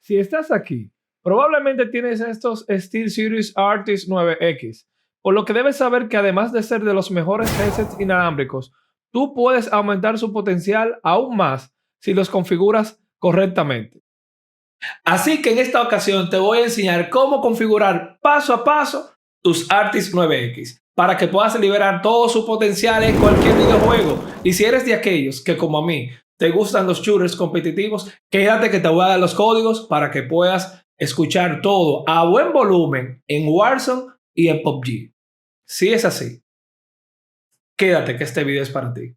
Si estás aquí, probablemente tienes estos SteelSeries Artist 9X, por lo que debes saber que además de ser de los mejores headsets inalámbricos, tú puedes aumentar su potencial aún más si los configuras correctamente. Así que en esta ocasión te voy a enseñar cómo configurar paso a paso tus Artist 9X para que puedas liberar todo su potencial en cualquier videojuego. Y si eres de aquellos que, como a mí, te gustan los shooters competitivos, quédate que te voy a dar los códigos para que puedas escuchar todo a buen volumen en Warzone y en PUBG. Si es así, quédate que este video es para ti.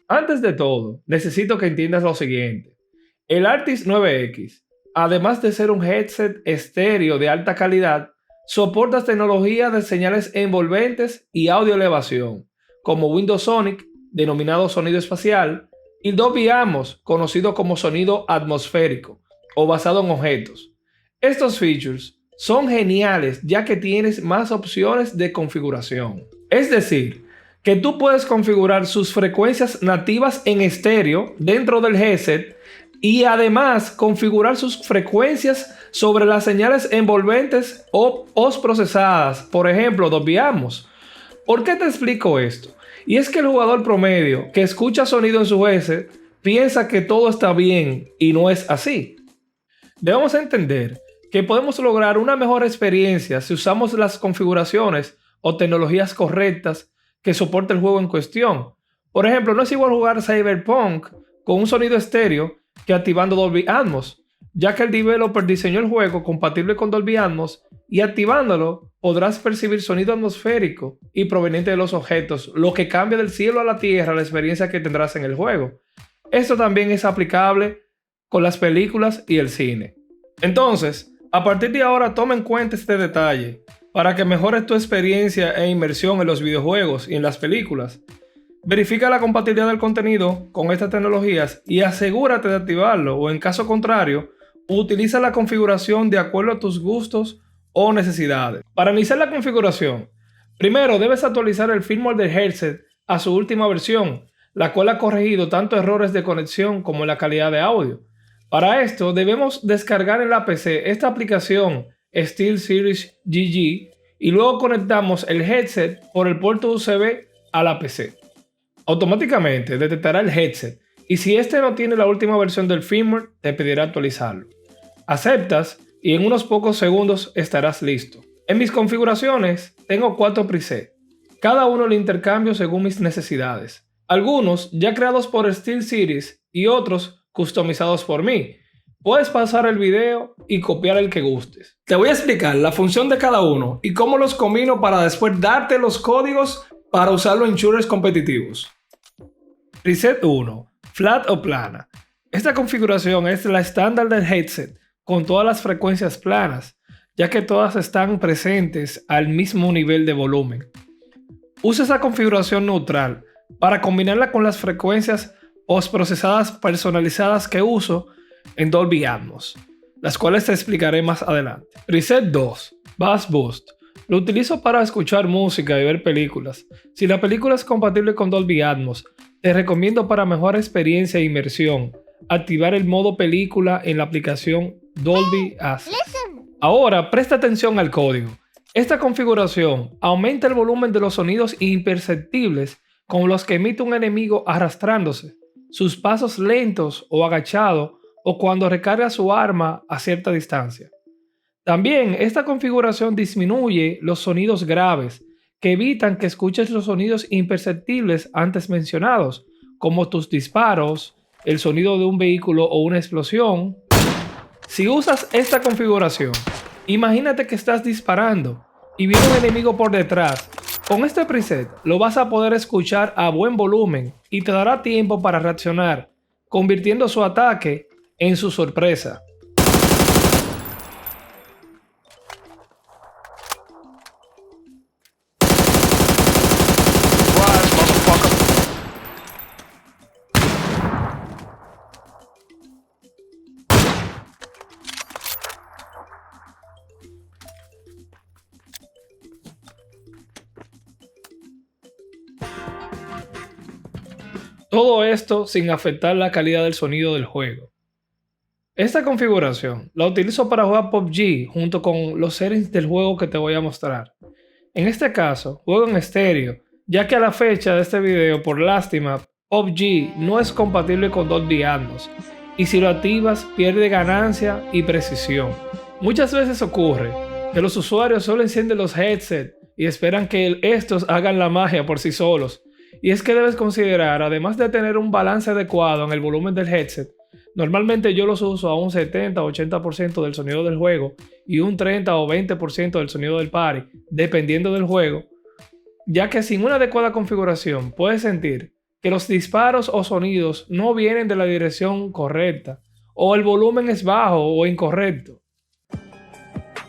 Antes de todo, necesito que entiendas lo siguiente. El Artist 9X, además de ser un headset estéreo de alta calidad, soporta tecnología de señales envolventes y audio elevación, como Windows Sonic, denominado sonido espacial, y Dolby Atmos, conocido como sonido atmosférico o basado en objetos. Estos features son geniales ya que tienes más opciones de configuración. Es decir, que tú puedes configurar sus frecuencias nativas en estéreo dentro del headset y además configurar sus frecuencias sobre las señales envolventes o postprocesadas, por ejemplo, Dolby Atmos. ¿Por qué te explico esto? Y es que el jugador promedio que escucha sonido en su headset piensa que todo está bien y no es así. Debemos entender que podemos lograr una mejor experiencia si usamos las configuraciones o tecnologías correctas que soporte el juego en cuestión. Por ejemplo, no es igual jugar Cyberpunk con un sonido estéreo que activando Dolby Atmos, ya que el developer diseñó el juego compatible con Dolby Atmos y activándolo podrás percibir sonido atmosférico y proveniente de los objetos, lo que cambia del cielo a la tierra la experiencia que tendrás en el juego. Esto también es aplicable con las películas y el cine. Entonces, a partir de ahora toma en cuenta este detalle para que mejores tu experiencia e inmersión en los videojuegos y en las películas. Verifica la compatibilidad del contenido con estas tecnologías y asegúrate de activarlo, o en caso contrario, utiliza la configuración de acuerdo a tus gustos o necesidades. Para iniciar la configuración, primero debes actualizar el firmware del headset a su última versión, la cual ha corregido tanto errores de conexión como en la calidad de audio. Para esto debemos descargar en la PC esta aplicación SteelSeries GG y luego conectamos el headset por el puerto USB a la PC. Automáticamente detectará el headset y si este no tiene la última versión del firmware te pedirá actualizarlo. Aceptas y en unos pocos segundos estarás listo. En mis configuraciones tengo 4 presets, cada uno lo intercambio según mis necesidades. Algunos ya creados por SteelSeries y otros customizados por mí. Puedes pasar el video y copiar el que gustes. Te voy a explicar la función de cada uno y cómo los combino para después darte los códigos para usarlo en shooters competitivos. Preset 1. Flat o plana. Esta configuración es la estándar del headset con todas las frecuencias planas, ya que todas están presentes al mismo nivel de volumen. Usa esa configuración neutral para combinarla con las frecuencias postprocesadas personalizadas que uso en Dolby Atmos, las cuales te explicaré más adelante. Preset 2. Bass Boost. Lo utilizo para escuchar música y ver películas. Si la película es compatible con Dolby Atmos, te recomiendo para mejor experiencia e inmersión activar el modo película en la aplicación Dolby Access. Ahora presta atención al código. Esta configuración aumenta el volumen de los sonidos imperceptibles como los que emite un enemigo arrastrándose, sus pasos lentos o agachados o cuando recarga su arma a cierta distancia. También esta configuración disminuye los sonidos graves que evitan que escuches los sonidos imperceptibles antes mencionados, como tus disparos, el sonido de un vehículo o una explosión. Si usas esta configuración, imagínate que estás disparando y viene un enemigo por detrás. Con este preset lo vas a poder escuchar a buen volumen y te dará tiempo para reaccionar, convirtiendo su ataque en su sorpresa. Todo esto sin afectar la calidad del sonido del juego. Esta configuración la utilizo para jugar PUBG junto con los settings del juego que te voy a mostrar. En este caso, juego en estéreo, ya que a la fecha de este video, por lástima, PUBG no es compatible con Dolby Atmos, y si lo activas pierde ganancia y precisión. Muchas veces ocurre que los usuarios solo encienden los headsets y esperan que estos hagan la magia por sí solos, y es que debes considerar, además de tener un balance adecuado en el volumen del headset, normalmente yo los uso a un 70 o 80% del sonido del juego y un 30 o 20% del sonido del party, dependiendo del juego, ya que sin una adecuada configuración puedes sentir que los disparos o sonidos no vienen de la dirección correcta, o el volumen es bajo o incorrecto.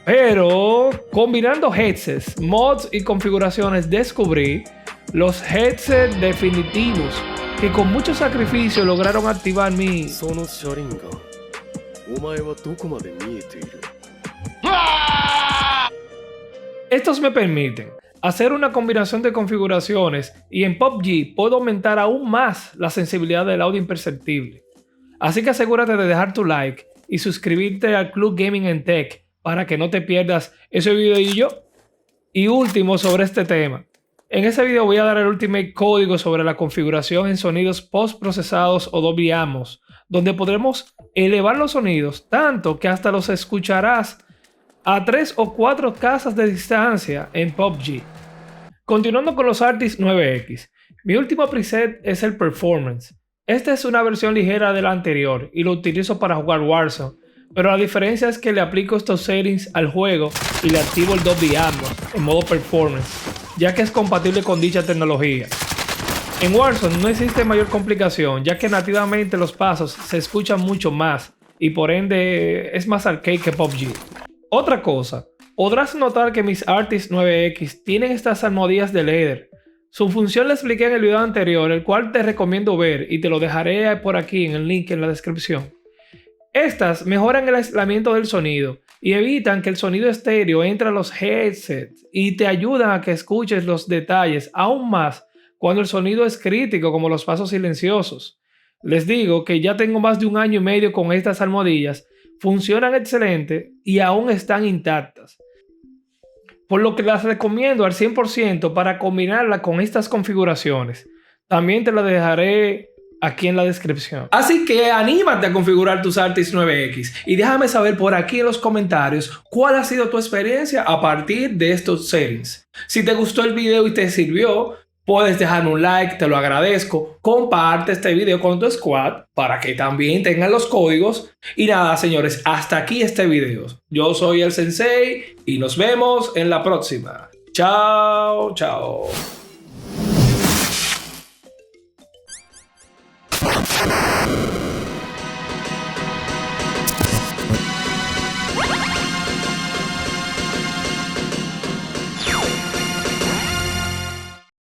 Pero combinando headsets, mods y configuraciones descubrí los headsets definitivos que con mucho sacrificio lograron activar mi... Estos me permiten hacer una combinación de configuraciones y en PUBG puedo aumentar aún más la sensibilidad del audio imperceptible. Así que asegúrate de dejar tu like y suscribirte al Club Gaming and Tech para que no te pierdas ese videillo. Y último sobre este tema. En este video voy a dar el ultimate código sobre la configuración en sonidos post-procesados o Dolby Atmos, donde podremos elevar los sonidos tanto que hasta los escucharás a 3 o 4 casas de distancia en PUBG. Continuando con los Artist 9X, mi último preset es el Performance. Esta es una versión ligera de la anterior y lo utilizo para jugar Warzone, pero la diferencia es que le aplico estos settings al juego y le activo el Dolby Atmos en modo Performance, ya que es compatible con dicha tecnología. En Warzone no existe mayor complicación, ya que nativamente los pasos se escuchan mucho más y por ende es más arcade que PUBG. Otra cosa, podrás notar que mis Artist 9X tienen estas almohadillas de Leather. Su función la expliqué en el video anterior, el cual te recomiendo ver y te lo dejaré por aquí en el link en la descripción. Estas mejoran el aislamiento del sonido y evitan que el sonido estéreo entre a los headsets y te ayudan a que escuches los detalles aún más cuando el sonido es crítico, como los pasos silenciosos. Les digo que ya tengo más de 1 año y medio con estas almohadillas, funcionan excelente y aún están intactas, por lo que las recomiendo al 100% para combinarla con estas configuraciones. También te la dejaré aquí en la descripción. Así que anímate a configurar tus Artist 9X y déjame saber por aquí en los comentarios cuál ha sido tu experiencia a partir de estos settings. Si te gustó el video y te sirvió, puedes dejarme un like, te lo agradezco. Comparte este video con tu squad para que también tengan los códigos. Y nada, señores, hasta aquí este video. Yo soy el Sensei y nos vemos en la próxima. Chao, chao.